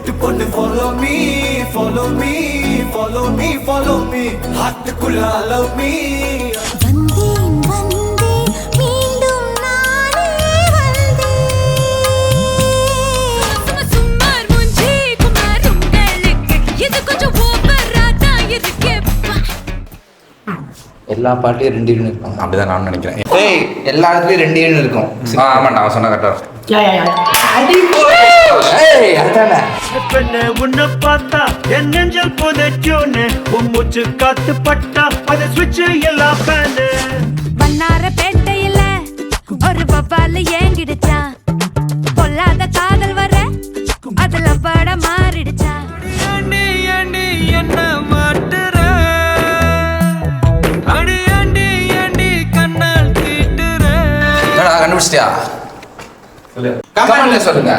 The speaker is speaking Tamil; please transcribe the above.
சிட்டு பொண்ணு follow me, follow me, follow me, follow me. ஹார்ட்டுக்குள்ள allow me. வந்தேன் வந்தேன் மீண்டும் நானே வந்தேன். சுமார் மூஞ்சி குமார் உங்களுக்கு இது கொஞ்சம் ஓவரா தான் இருக்கே. எல்லா பாட்டையும் 2 யூனிட் இருக்கும். அப்படிதான் நான் நினைக்கிறேன். ஏய் எல்லா இடத்துலயும் 2 யூனிட் இருக்கும். ஆமா நான் சொன்ன கரெக்டா. ஏய் அதானே. பெண்ணே உன்னை பார்த்தா என் நெஞ்சல் புதைச்சோன்னு உன் மூச்சு காத்து பட்டா அதை சுவிட்ச் எல்லாம் ஃபேனு. வண்ணார பேட்டையில ஒரு பப்பால ஏங்கிடுச்சா பொல்லாத காதல் வர அதுல பட மாறிடுச்சா. அடி அடி என்ன மாட்டுற அடி அடி அடி கண்ணால் தீட்டுற. கண்டுபிடிச்சிட்டியா? கமெண்ட்ல சொல்லுங்க.